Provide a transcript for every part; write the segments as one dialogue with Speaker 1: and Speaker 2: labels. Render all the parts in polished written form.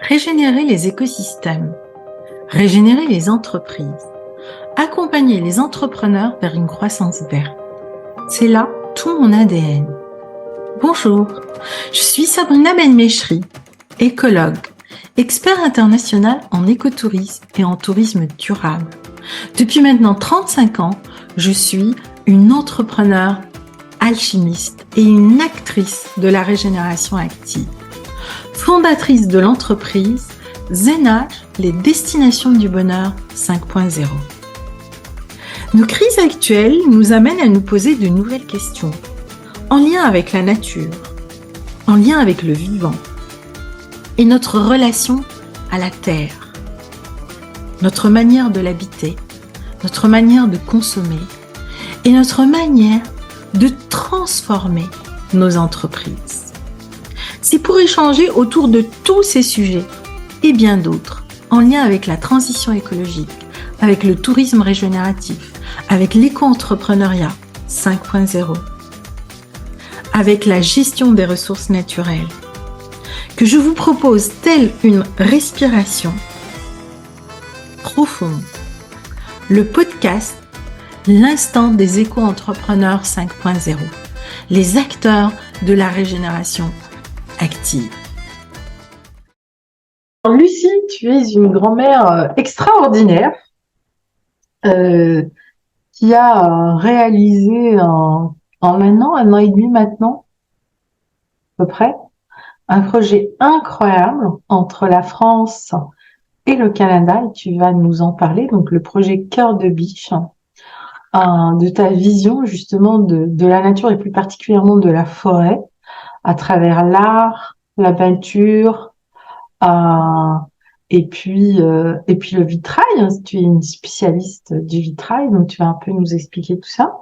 Speaker 1: Régénérer les écosystèmes, régénérer les entreprises, accompagner les entrepreneurs vers une croissance verte. C'est là tout mon ADN. Bonjour, je suis Sabrina Benmechri, écologue, expert international en écotourisme et en tourisme durable. Depuis maintenant 35 ans, je suis une entrepreneure alchimiste et une actrice de la régénération active. Fondatrice de l'entreprise Zénage, les destinations du bonheur 5.0. Nos crises actuelles nous amènent à nous poser de nouvelles questions, en lien avec la nature, en lien avec le vivant, et notre relation à la terre, notre manière de l'habiter, notre manière de consommer, et notre manière de transformer nos entreprises. C'est pour échanger autour de tous ces sujets et bien d'autres, en lien avec la transition écologique, avec le tourisme régénératif, avec l'éco-entrepreneuriat 5.0, avec la gestion des ressources naturelles, que je vous propose telle une respiration profonde, le podcast L'instant des éco-entrepreneurs 5.0, les acteurs de la régénération active. Alors, Lucie, tu es une grand-mère extraordinaire qui a réalisé en un an et demi maintenant, à peu près, un projet incroyable entre la France et le Canada, et tu vas nous en parler, donc le projet Cœur de Biche, de ta vision justement de la nature et plus particulièrement de la forêt à travers l'art, la peinture, et puis le vitrail. Hein, tu es une spécialiste du vitrail, donc tu vas un peu nous expliquer tout ça.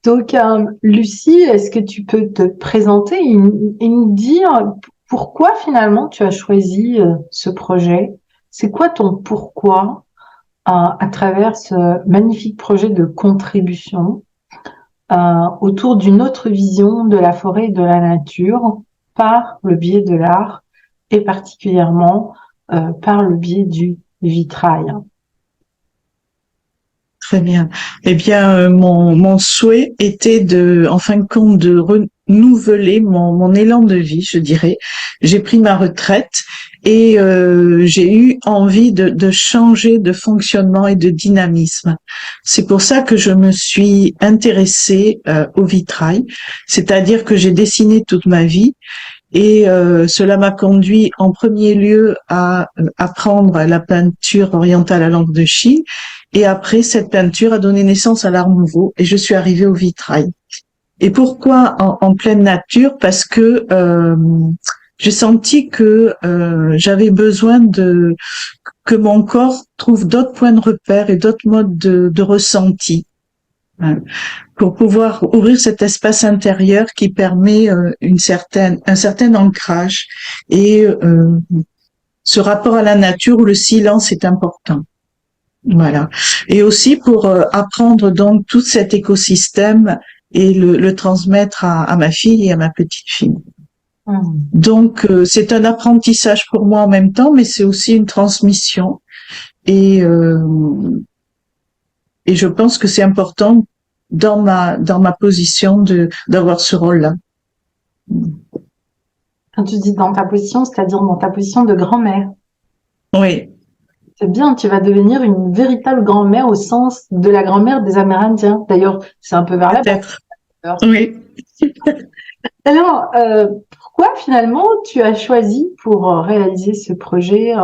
Speaker 1: Donc Lucie, est-ce que tu peux te présenter et nous dire pourquoi finalement tu as choisi ce projet? C'est quoi ton pourquoi à travers ce magnifique projet de contribution autour d'une autre vision de la forêt et de la nature par le biais de l'art et particulièrement par le biais du vitrail.
Speaker 2: Très bien. Eh bien, mon souhait était en fin de compte, de renouveler mon élan de vie, je dirais. J'ai pris ma retraite et j'ai eu envie de changer de fonctionnement et de dynamisme. C'est pour ça que je me suis intéressée au vitrail, c'est-à-dire que j'ai dessiné toute ma vie. Et cela m'a conduit en premier lieu à apprendre la peinture orientale à l'encre de Chine. Et après, cette peinture a donné naissance à l'art nouveau et je suis arrivée au vitrail. Et pourquoi en pleine nature? Parce que j'ai senti que j'avais besoin que mon corps trouve d'autres points de repère et d'autres modes de ressenti, hein, pour pouvoir ouvrir cet espace intérieur qui permet un certain ancrage et ce rapport à la nature où le silence est important. Voilà. Et aussi pour apprendre donc tout cet écosystème et le transmettre à ma fille et à ma petite fille. Donc c'est un apprentissage pour moi en même temps, mais c'est aussi une transmission. Et je pense que c'est important dans ma position d'avoir ce rôle-là.
Speaker 1: Quand tu dis dans ta position, c'est-à-dire dans ta position de grand-mère.
Speaker 2: Oui.
Speaker 1: C'est bien, tu vas devenir une véritable grand-mère au sens de la grand-mère des Amérindiens. D'ailleurs, c'est un peu vers là.
Speaker 2: Oui.
Speaker 1: Alors, pourquoi finalement tu as choisi pour réaliser ce projet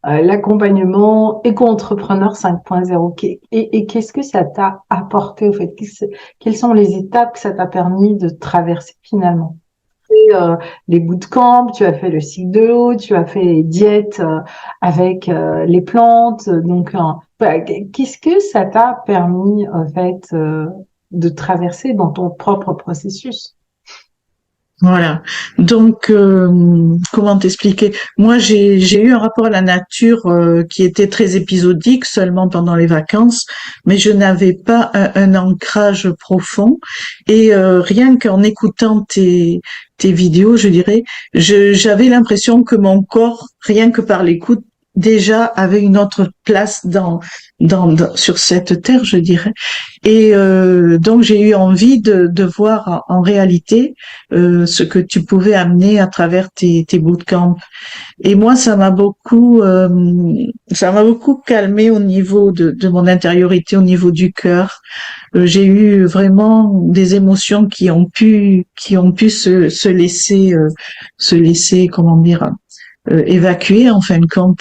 Speaker 1: l'accompagnement éco-entrepreneur 5.0 et qu'est-ce que ça t'a apporté au fait? Quelles sont les étapes que ça t'a permis de traverser finalement? Les bootcamps, tu as fait le cycle de l'eau, tu as fait les diètes avec les plantes. Donc, qu'est-ce que ça t'a permis en fait de traverser dans ton propre processus?
Speaker 2: Voilà. Donc, comment t'expliquer? Moi, j'ai eu un rapport à la nature qui était très épisodique, seulement pendant les vacances, mais je n'avais pas un ancrage profond. Et rien qu'en écoutant tes vidéos, je dirais, j'avais l'impression que mon corps, rien que par l'écoute, déjà avait une autre place sur cette terre, je dirais. Et donc j'ai eu envie de voir en réalité ce que tu pouvais amener à travers tes bootcamps. Et moi, ça m'a beaucoup calmé au niveau de mon intériorité, au niveau du cœur. J'ai eu vraiment des émotions qui ont pu se laisser, comment dire, évacuer en fin de compte,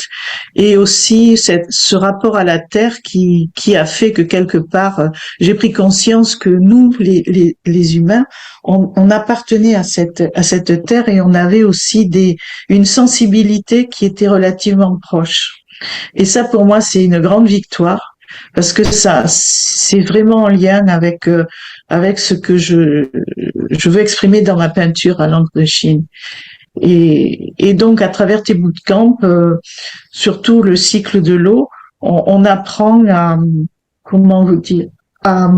Speaker 2: et aussi ce rapport à la terre qui a fait que quelque part j'ai pris conscience que nous les humains on appartenait à cette terre, et on avait aussi une sensibilité qui était relativement proche, et ça pour moi c'est une grande victoire, parce que ça c'est vraiment en lien avec ce que je veux exprimer dans ma peinture à l'encre de Chine. Et donc, à travers tes bootcamps, surtout le cycle de l'eau, on apprend comment vous dire, à,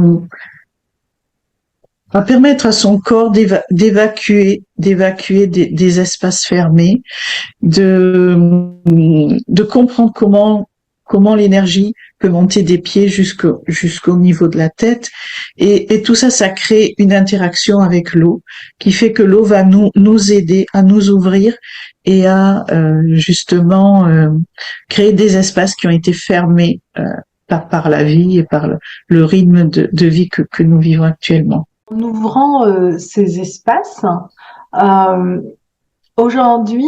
Speaker 2: à permettre à son corps d'évacuer des espaces fermés, de comprendre comment l'énergie peut monter des pieds jusqu'au niveau de la tête, et tout ça, ça crée une interaction avec l'eau qui fait que l'eau va nous aider à nous ouvrir et à justement créer des espaces qui ont été fermés par la vie et par le rythme de vie que nous vivons actuellement.
Speaker 1: En ouvrant ces espaces, aujourd'hui,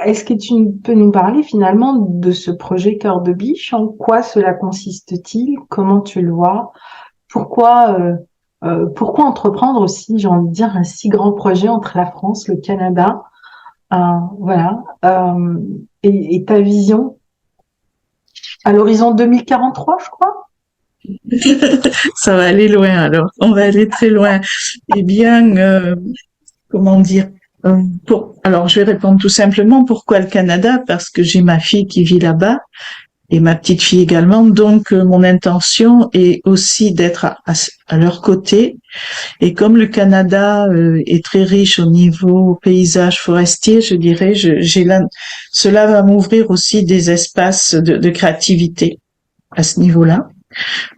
Speaker 1: est-ce que tu peux nous parler finalement de ce projet Cœur de Biche? En quoi cela consiste-t-il? Comment tu le vois? Pourquoi entreprendre aussi, j'ai envie de dire, un si grand projet entre la France, le Canada, voilà, et ta vision à l'horizon 2043, je crois?
Speaker 2: Ça va aller loin alors, on va aller très loin. Eh bien, comment dire, alors je vais répondre tout simplement pourquoi le Canada, parce que j'ai ma fille qui vit là-bas et ma petite fille également, donc mon intention est aussi d'être à leur côté, et comme le Canada est très riche au niveau paysage forestier, je dirais, cela va m'ouvrir aussi des espaces de créativité à ce niveau-là.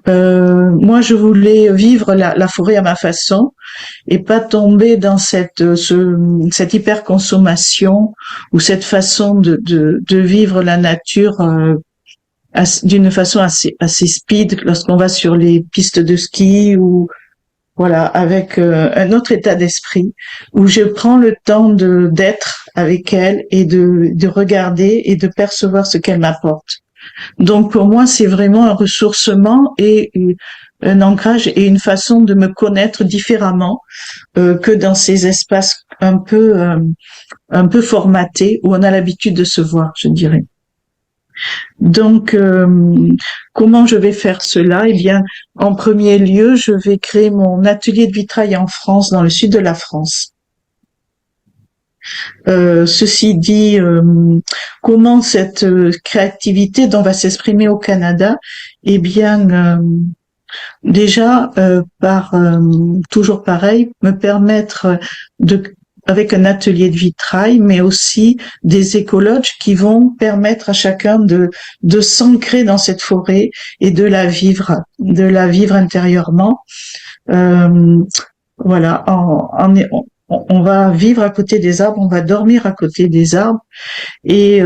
Speaker 2: Moi, je voulais vivre la forêt à ma façon et pas tomber dans cette hyperconsommation ou cette façon de vivre la nature d'une façon assez speed lorsqu'on va sur les pistes de ski, ou voilà, avec un autre état d'esprit où je prends le temps d'être avec elle et de regarder et de percevoir ce qu'elle m'apporte. Donc pour moi, c'est vraiment un ressourcement et un ancrage et une façon de me connaître différemment que dans ces espaces un peu formatés où on a l'habitude de se voir, je dirais. Donc, comment je vais faire cela? Eh bien, en premier lieu, je vais créer mon atelier de vitrail en France, dans le sud de la France. Ceci dit, comment cette créativité dont va s'exprimer au Canada? Eh bien, déjà, toujours pareil, me permettre avec un atelier de vitrail, mais aussi des écologes qui vont permettre à chacun de s'ancrer dans cette forêt et de la vivre intérieurement. Voilà, on va vivre à côté des arbres, on va dormir à côté des arbres, et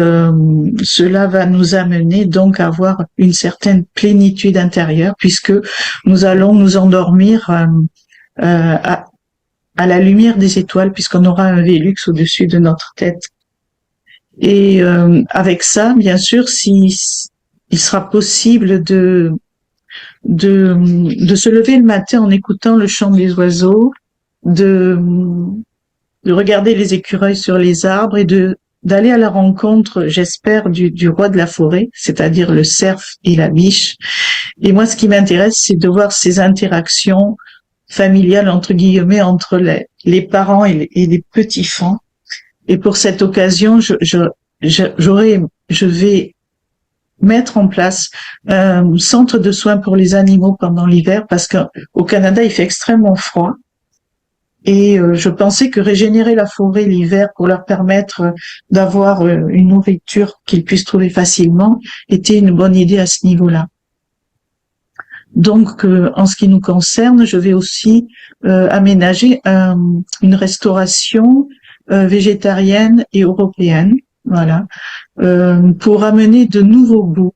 Speaker 2: cela va nous amener donc à avoir une certaine plénitude intérieure, puisque nous allons nous endormir à la lumière des étoiles, puisqu'on aura un Vélux au-dessus de notre tête. Et avec ça, bien sûr, il sera possible de se lever le matin en écoutant le chant des oiseaux, de regarder les écureuils sur les arbres, et d'aller à la rencontre, j'espère, du roi de la forêt, c'est-à-dire le cerf et la biche. Et moi, ce qui m'intéresse, c'est de voir ces interactions familiale entre guillemets entre les parents et les petits-enfants. Et pour cette occasion, je vais mettre en place un centre de soins pour les animaux pendant l'hiver parce qu'au Canada, il fait extrêmement froid. Et je pensais que régénérer la forêt l'hiver pour leur permettre d'avoir une nourriture qu'ils puissent trouver facilement était une bonne idée à ce niveau-là. Donc, en ce qui nous concerne, je vais aussi aménager une restauration végétarienne et européenne, voilà, pour amener de nouveaux goûts,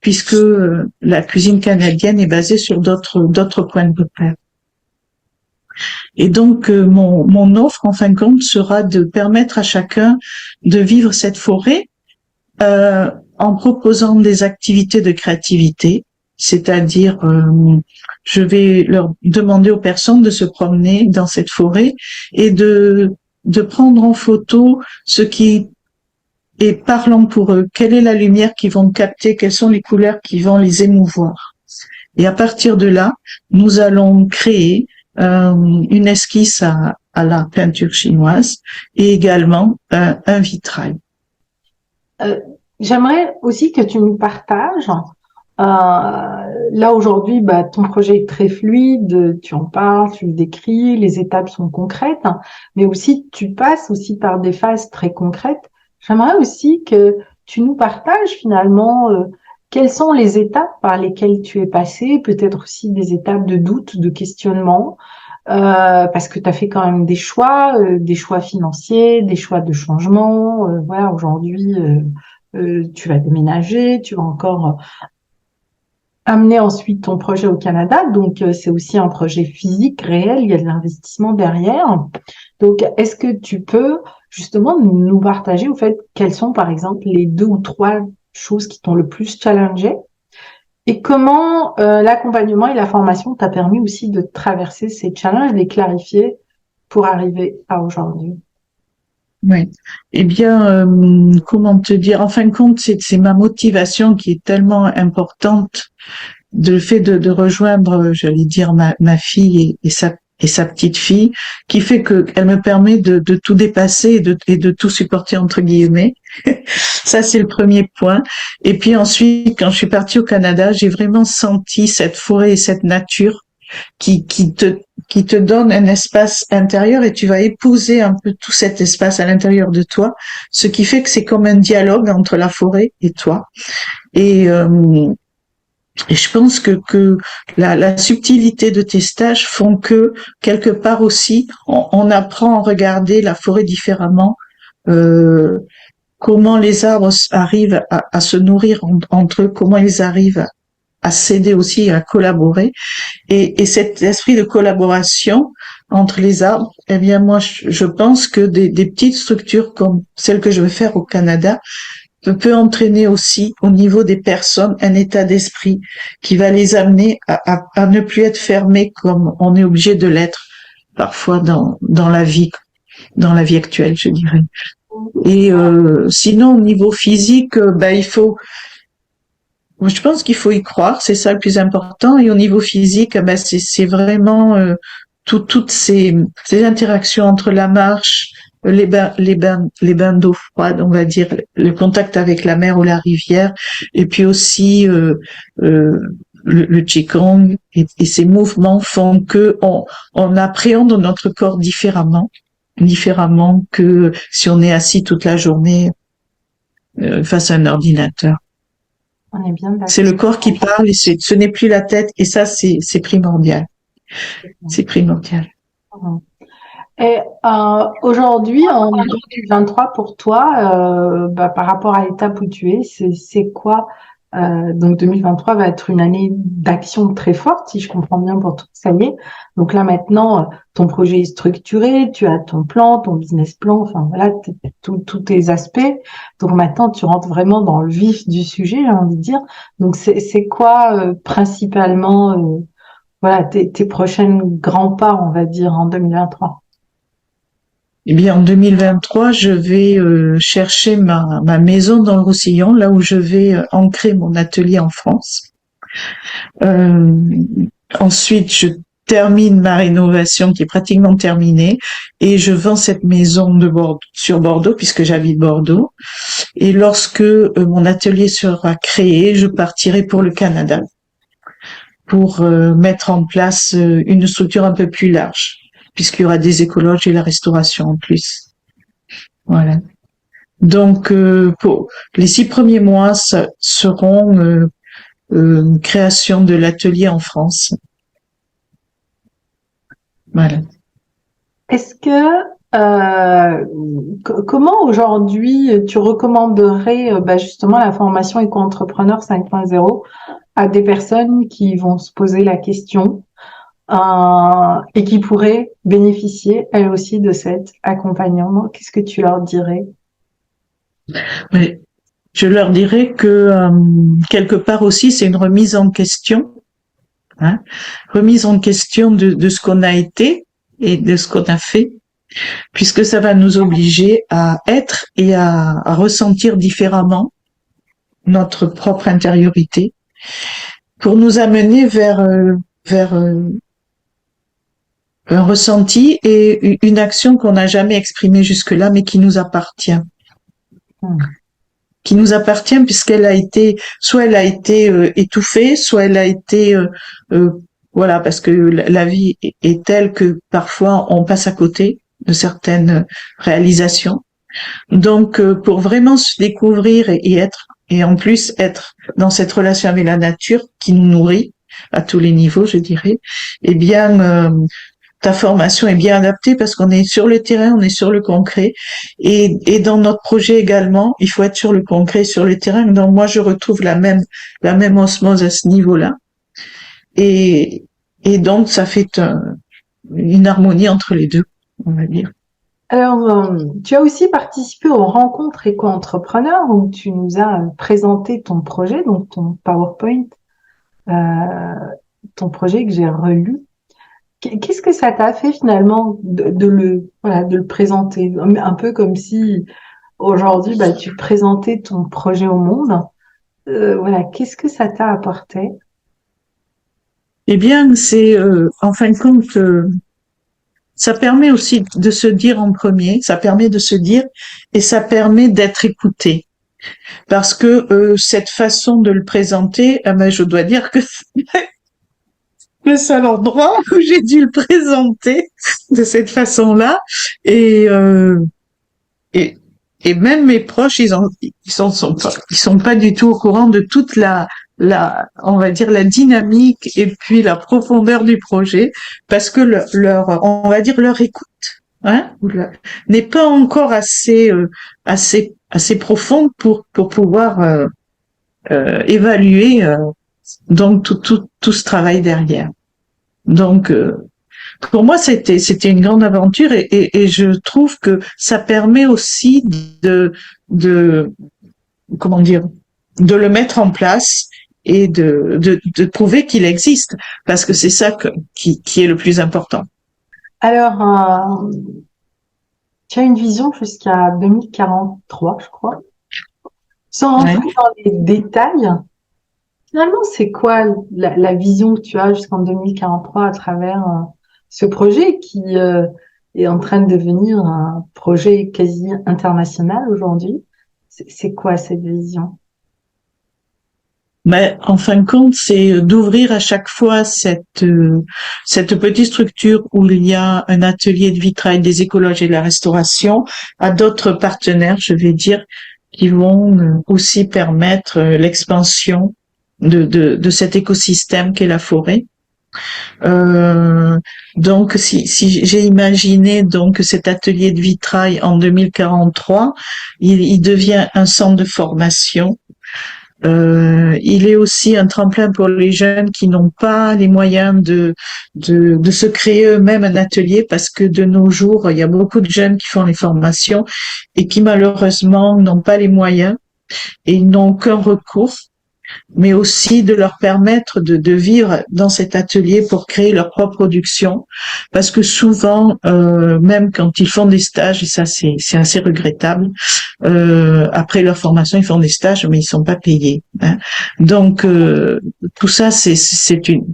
Speaker 2: puisque la cuisine canadienne est basée sur d'autres points de repère. Et donc, mon offre, en fin de compte, sera de permettre à chacun de vivre cette forêt en proposant des activités de créativité, c'est-à-dire je vais leur demander aux personnes de se promener dans cette forêt et de prendre en photo ce qui est parlant pour eux, quelle est la lumière qu'ils vont capter, quelles sont les couleurs qui vont les émouvoir. Et à partir de là, nous allons créer une esquisse à la peinture chinoise et également un vitrail.
Speaker 1: J'aimerais aussi que tu nous partages. Là aujourd'hui, ton projet est très fluide, tu en parles, tu le décris, les étapes sont concrètes, hein, mais aussi tu passes aussi par des phases très concrètes. J'aimerais aussi que tu nous partages finalement quelles sont les étapes par lesquelles tu es passé, peut-être aussi des étapes de doute, de questionnement, parce que tu as fait quand même des choix financiers, des choix de changement. Voilà, aujourd'hui, tu vas déménager, tu vas encore amener ensuite ton projet au Canada. Donc, c'est aussi un projet physique, réel, il y a de l'investissement derrière. Donc, est-ce que tu peux justement nous partager, au fait, quelles sont, par exemple, les 2 ou 3 choses qui t'ont le plus challengé et comment l'accompagnement et la formation t'a permis aussi de traverser ces challenges, de les clarifier pour arriver à aujourd'hui?
Speaker 2: Oui. Eh bien, comment te dire? En fin de compte, c'est ma motivation qui est tellement importante, le fait de rejoindre, j'allais dire, ma fille et sa petite fille, qui fait que elle me permet de tout dépasser et de tout supporter entre guillemets. Ça, c'est le premier point. Et puis ensuite, quand je suis partie au Canada, j'ai vraiment senti cette forêt et cette nature qui te donne un espace intérieur et tu vas épouser un peu tout cet espace à l'intérieur de toi, ce qui fait que c'est comme un dialogue entre la forêt et toi. Et je pense que la subtilité de tes stages font que quelque part aussi on apprend à regarder la forêt différemment. Comment les arbres arrivent à se nourrir entre eux, comment ils arrivent à s'aider aussi, à collaborer. Et cet esprit de collaboration entre les arbres, eh bien moi je pense que des petites structures comme celle que je vais faire au Canada peut entraîner aussi au niveau des personnes un état d'esprit qui va les amener à ne plus être fermés comme on est obligé de l'être parfois dans la vie actuelle, je dirais. Et sinon au niveau physique, je pense qu'il faut y croire, c'est ça le plus important. Et au niveau physique, c'est vraiment toutes ces interactions entre la marche, les bains d'eau froide, on va dire, le contact avec la mer ou la rivière, et puis aussi le qigong et ces mouvements font que on appréhende notre corps différemment que si on est assis toute la journée face à un ordinateur.
Speaker 1: On est bien d'accord.
Speaker 2: C'est le corps qui parle et ce n'est plus la tête et ça c'est primordial. C'est primordial.
Speaker 1: Et aujourd'hui, en 2023, pour toi, par rapport à l'étape où tu es, c'est quoi donc 2023 va être une année d'action très forte, si je comprends bien pour toi, ça y est. Donc là maintenant, ton projet est structuré, tu as ton plan, ton business plan, enfin voilà, tous tes aspects. Donc maintenant, tu rentres vraiment dans le vif du sujet, j'ai envie de dire. Donc c'est quoi principalement, voilà, tes prochains grands pas, on va dire, en 2023?
Speaker 2: Eh bien, en 2023, je vais chercher ma maison dans le Roussillon, là où je vais ancrer mon atelier en France. Ensuite, termine ma rénovation qui est pratiquement terminée et je vends cette maison de Bordeaux, sur Bordeaux puisque j'habite Bordeaux. Et lorsque mon atelier sera créé, je partirai pour le Canada pour mettre en place une structure un peu plus large puisqu'il y aura des écologes et la restauration en plus. Voilà. Donc, pour les 6 premiers mois seront création de l'atelier en France. Voilà.
Speaker 1: Est-ce que comment aujourd'hui tu recommanderais justement la formation éco-entrepreneur 5.0 à des personnes qui vont se poser la question et qui pourraient bénéficier elles aussi de cet accompagnement? Qu'est-ce que tu leur dirais?
Speaker 2: Oui. Je leur dirais que quelque part aussi c'est une remise en question, hein, remise en question de ce qu'on a été et de ce qu'on a fait, puisque ça va nous obliger à être et à ressentir différemment notre propre intériorité pour nous amener vers un ressenti et une action qu'on n'a jamais exprimée jusque-là, mais qui nous appartient. Qui nous appartient puisqu'elle a été, soit elle a été étouffée, soit elle a été, voilà, parce que la vie est telle que parfois on passe à côté de certaines réalisations. Donc, pour vraiment se découvrir et être, et en plus être dans cette relation avec la nature qui nous nourrit à tous les niveaux, je dirais, eh bien, ta formation est bien adaptée parce qu'on est sur le terrain, on est sur le concret. Et dans notre projet également, il faut être sur le concret, sur le terrain. Donc moi, je retrouve la même osmose à ce niveau-là. Et donc, ça fait une harmonie entre les deux, on va dire.
Speaker 1: Alors, tu as aussi participé aux rencontres éco-entrepreneurs où tu nous as présenté ton projet, donc ton PowerPoint, ton projet que j'ai relu. Qu'est-ce que ça t'a fait finalement de le présenter, un peu comme si aujourd'hui tu présentais ton projet au monde. Qu'est-ce que ça t'a apporté?
Speaker 2: Eh bien, c'est en fin de compte, ça permet aussi de se dire en premier, ça permet de se dire et ça permet d'être écouté. Parce que cette façon de le présenter, je dois dire que le seul endroit où j'ai dû le présenter de cette façon-là. Et même mes proches, ils sont pas du tout au courant de toute on va dire la dynamique et puis la profondeur du projet, parce que on va dire leur écoute, hein, n'est pas encore assez profonde pour pouvoir évaluer donc tout ce travail derrière. Donc pour moi c'était une grande aventure et je trouve que ça permet aussi de comment dire, de le mettre en place et de prouver qu'il existe, parce que c'est ça qui est le plus important.
Speaker 1: Alors tu as une vision jusqu'à 2043, je crois. Sans rentrer dans les détails, finalement, c'est quoi la vision que tu as jusqu'en 2043 à travers ce projet qui est en train de devenir un projet quasi international aujourd'hui? C'est quoi cette vision?
Speaker 2: Mais en fin de compte, c'est d'ouvrir à chaque fois cette petite structure où il y a un atelier de vitrail, des écologes et de la restauration à d'autres partenaires, je vais dire, qui vont aussi permettre l'expansion de cet écosystème qu'est la forêt. Donc, si j'ai imaginé donc cet atelier de vitrail en 2043, il devient un centre de formation. Il est aussi un tremplin pour les jeunes qui n'ont pas les moyens de se créer eux-mêmes un atelier, parce que de nos jours, il y a beaucoup de jeunes qui font les formations et qui malheureusement n'ont pas les moyens et ils n'ont aucun recours. mais aussi de leur permettre de vivre dans cet atelier pour créer leur propre production, parce que souvent, même quand ils font des stages, et ça c'est assez regrettable, après leur formation, ils font des stages, mais ils sont pas payés. Hein. Donc tout ça,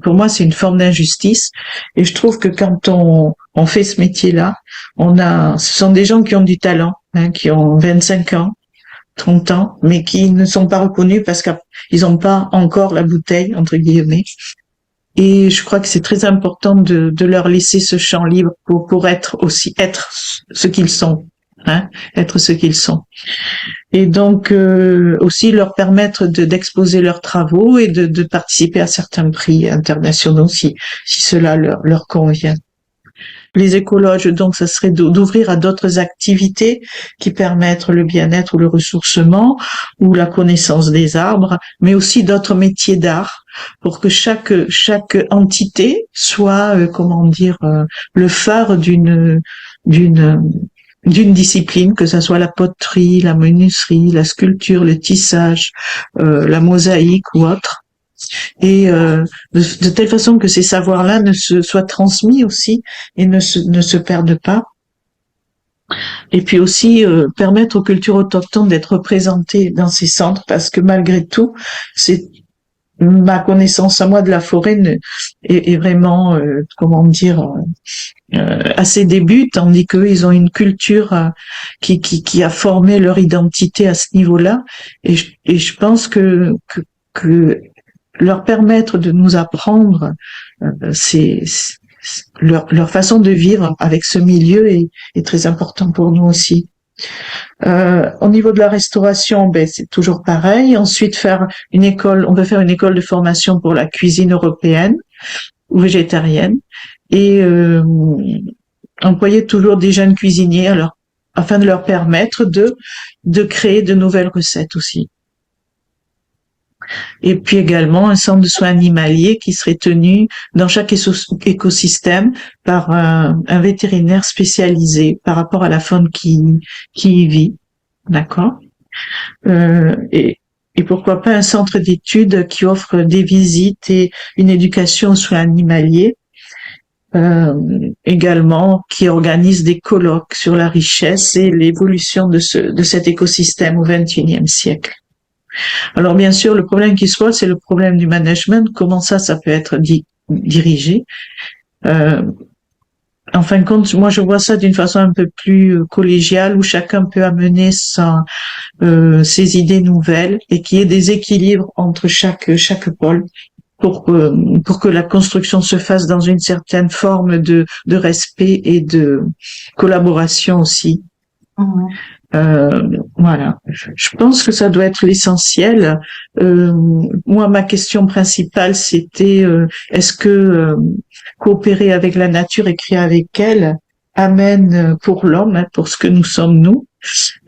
Speaker 2: pour moi, c'est une forme d'injustice, et je trouve que quand on fait ce métier-là, ce sont des gens qui ont du talent, hein, qui ont 25 ans, 30 ans, mais qui ne sont pas reconnus parce qu'ils n'ont pas encore la bouteille, entre guillemets. Et je crois que c'est très important de leur laisser ce champ libre pour être ce qu'ils sont, hein, être ce qu'ils sont. Et donc aussi leur permettre d'exposer leurs travaux et de participer à certains prix internationaux si cela leur convient. Les écologes, donc, ça serait d'ouvrir à d'autres activités qui permettent le bien-être ou le ressourcement ou la connaissance des arbres, mais aussi d'autres métiers d'art pour que chaque entité soit, le phare d'une discipline, que ça soit la poterie, la menuiserie, la sculpture, le tissage, la mosaïque ou autre. Et de telle façon que ces savoirs-là soient transmis aussi et ne se perdent pas. Et puis aussi permettre aux cultures autochtones d'être représentées dans ces centres, parce que malgré tout, c'est ma connaissance à moi de la forêt est vraiment à ses débuts, tandis qu'eux ils ont une culture qui a formé leur identité à ce niveau-là. Et je pense que leur permettre de nous apprendre leur façon de vivre avec ce milieu est très important pour nous aussi. Au niveau de la restauration, c'est toujours pareil. Ensuite, on veut faire une école de formation pour la cuisine européenne ou végétarienne et employer toujours des jeunes cuisiniers afin de leur permettre de créer de nouvelles recettes aussi. Et puis également un centre de soins animaliers qui serait tenu dans chaque écosystème par un vétérinaire spécialisé par rapport à la faune qui y vit. D'accord. Et pourquoi pas un centre d'études qui offre des visites et une éducation aux soins animaliers, également qui organise des colloques sur la richesse et l'évolution de cet écosystème au XXIe siècle. Alors bien sûr, le problème qui se pose, c'est le problème du management. Comment ça peut être dirigé? En fin de compte, moi je vois ça d'une façon un peu plus collégiale, où chacun peut amener ses idées nouvelles et qu'il y ait des équilibres entre chaque pôle pour que la construction se fasse dans une certaine forme de respect et de collaboration aussi. Mmh. Voilà. Je pense que ça doit être l'essentiel. Moi, ma question principale, c'était est-ce que coopérer avec la nature et créer avec elle amène pour l'homme, hein, pour ce que nous sommes nous,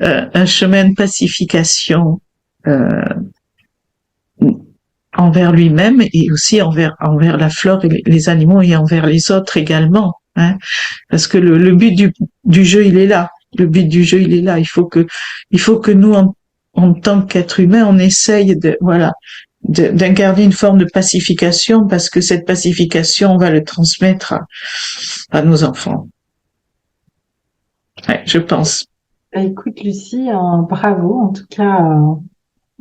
Speaker 2: un chemin de pacification envers lui-même et aussi envers la flore et les animaux et envers les autres également, hein, parce que le but du jeu, il est là. Le but du jeu, il est là. Il faut que nous, en tant qu'être humain, on essaye d'incarner une forme de pacification, parce que cette pacification, on va le transmettre à nos enfants. Ouais, je pense.
Speaker 1: Écoute, Lucie, bravo. En tout cas,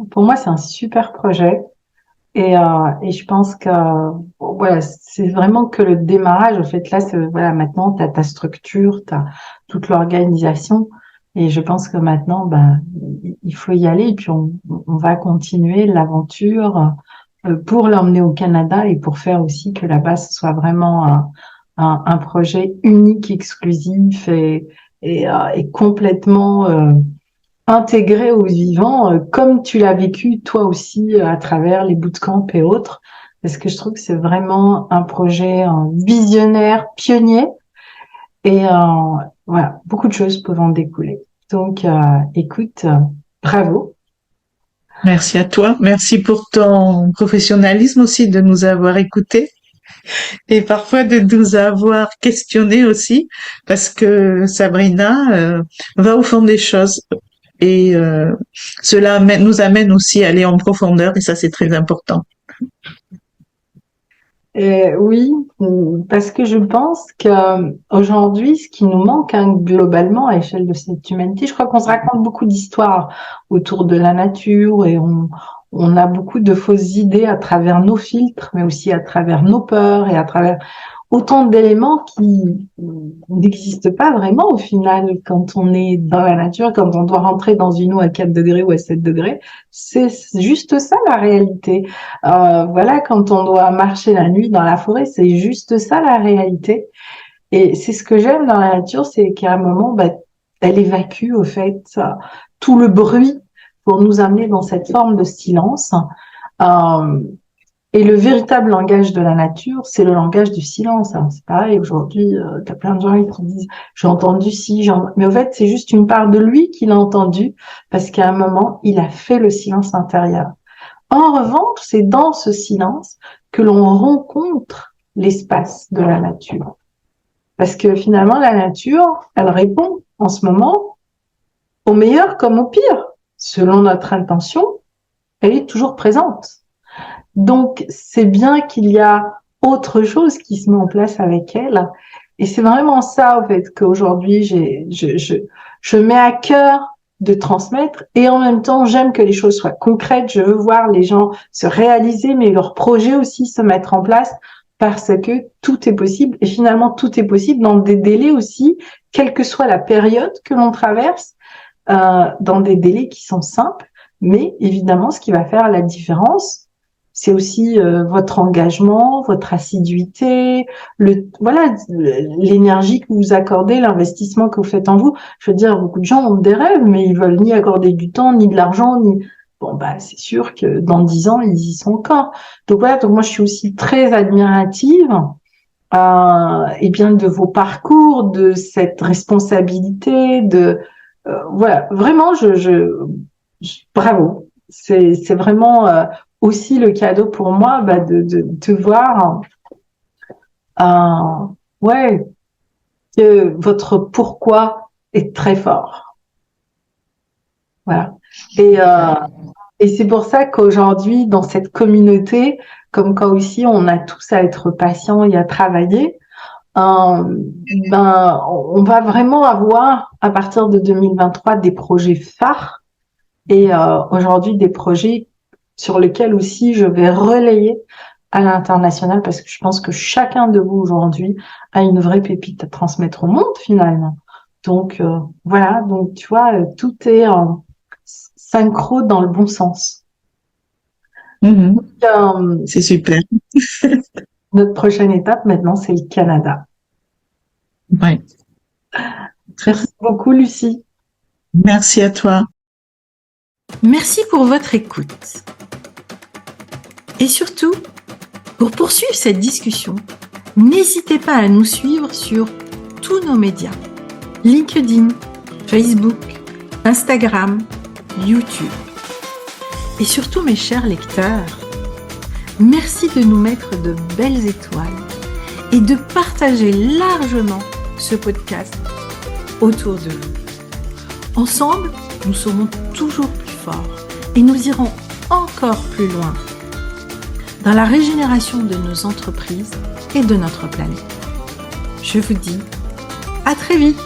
Speaker 1: pour moi, c'est un super projet. Et je pense que voilà, c'est vraiment que le démarrage. En fait, là, maintenant, t'as ta structure, t'as toute l'organisation, et je pense que maintenant, il faut y aller. Et puis on va continuer l'aventure pour l'emmener au Canada et pour faire aussi que là-bas, ce soit vraiment un projet unique, exclusif et complètement intégré aux vivants, comme tu l'as vécu toi aussi à travers les bootcamps et autres, parce que je trouve que c'est vraiment un projet visionnaire, pionnier, et voilà, beaucoup de choses peuvent en découler. Donc, écoute, bravo.
Speaker 2: Merci à toi, merci pour ton professionnalisme aussi de nous avoir écoutés et parfois de nous avoir questionnés aussi, parce que Sabrina va au fond des choses. et cela nous amène aussi à aller en profondeur et ça c'est très important.
Speaker 1: Oui, parce que je pense que aujourd'hui, ce qui nous manque globalement à l'échelle de cette humanité, je crois qu'on se raconte beaucoup d'histoires autour de la nature et on a beaucoup de fausses idées à travers nos filtres, mais aussi à travers nos peurs et à travers autant d'éléments qui n'existent pas vraiment au final quand on est dans la nature, quand on doit rentrer dans une eau à 4 degrés ou à 7 degrés. C'est juste ça la réalité. Voilà, quand on doit marcher la nuit dans la forêt, c'est juste ça la réalité. Et c'est ce que j'aime dans la nature, c'est qu'à un moment, elle évacue au fait tout le bruit pour nous amener dans cette forme de silence. Et le véritable langage de la nature, c'est le langage du silence. Alors, c'est pareil, aujourd'hui, t'as plein de gens qui disent « j'ai entendu ci, mais au fait, c'est juste une part de lui qu'il a entendu parce qu'à un moment, il a fait le silence intérieur. En revanche, c'est dans ce silence que l'on rencontre l'espace de la nature. Parce que finalement, la nature, elle répond en ce moment au meilleur comme au pire. Selon notre intention, elle est toujours présente. Donc, c'est bien qu'il y a autre chose qui se met en place avec elle. Et c'est vraiment ça, en fait, qu'aujourd'hui, je mets à cœur de transmettre. Et en même temps, j'aime que les choses soient concrètes. Je veux voir les gens se réaliser, mais leurs projets aussi se mettre en place parce que tout est possible. Et finalement, tout est possible dans des délais aussi, quelle que soit la période que l'on traverse, dans des délais qui sont simples. Mais évidemment, ce qui va faire la différence, c'est aussi votre engagement, votre assiduité, l'énergie que vous accordez, l'investissement que vous faites en vous. Je veux dire, beaucoup de gens ont des rêves, mais ils veulent ni accorder du temps, ni de l'argent, ni c'est sûr que dans 10 ans, ils y sont encore. Donc voilà, donc moi je suis aussi très admirative et bien de vos parcours, de cette responsabilité, voilà, vraiment bravo. C'est vraiment aussi le cadeau pour moi de te voir que votre pourquoi est très fort. Voilà. Et c'est pour ça qu'aujourd'hui, dans cette communauté, comme quoi aussi on a tous à être patients et à travailler, on va vraiment avoir, à partir de 2023, des projets phares et aujourd'hui des projets sur lesquels aussi je vais relayer à l'international parce que je pense que chacun de vous aujourd'hui a une vraie pépite à transmettre au monde finalement. Donc voilà, donc tu vois, tout est synchro dans le bon sens.
Speaker 2: Donc, c'est super.
Speaker 1: Notre prochaine étape maintenant, c'est le Canada.
Speaker 2: Ouais.
Speaker 1: Merci beaucoup, Lucie.
Speaker 2: Merci à toi.
Speaker 1: Merci pour votre écoute. Et surtout, pour poursuivre cette discussion, n'hésitez pas à nous suivre sur tous nos médias, LinkedIn, Facebook, Instagram, YouTube. Et surtout, mes chers lecteurs, merci de nous mettre de belles étoiles et de partager largement ce podcast autour de vous. Ensemble, nous serons toujours plus forts et nous irons encore plus loin dans la régénération de nos entreprises et de notre planète. Je vous dis à très vite!